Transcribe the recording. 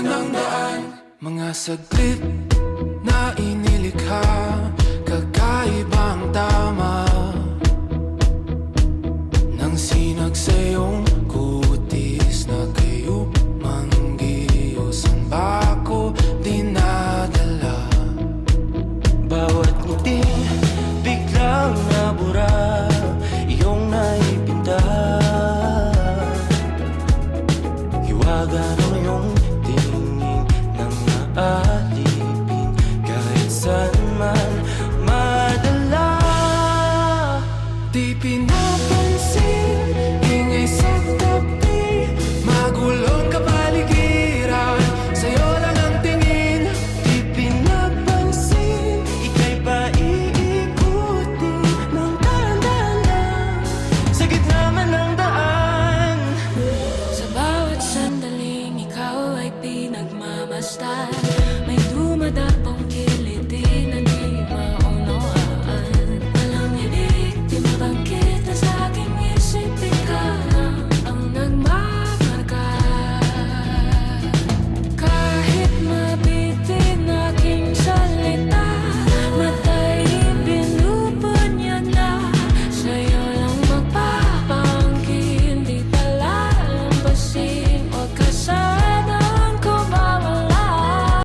naman ang daan. Mga saglit na inilikha, kakaibang tama nang sinag sa iyong kutis na kayo manggiyos. Ang bako dinadala, bawat ngiting biglang nabura, iyong naipinta. Hiwaga ng iyong tingin nang maalipin, kahit saan man madala. di pinapansin, ingay sa tabi, magulong kapaligiran, sa'yo lang ang tingin. Di pinapansin, ika'y paiikutin ng dahan-dahan sa gitna man ng daan. Sa bawat sandaling ikaw ay pinagmamasdan, may dumadaan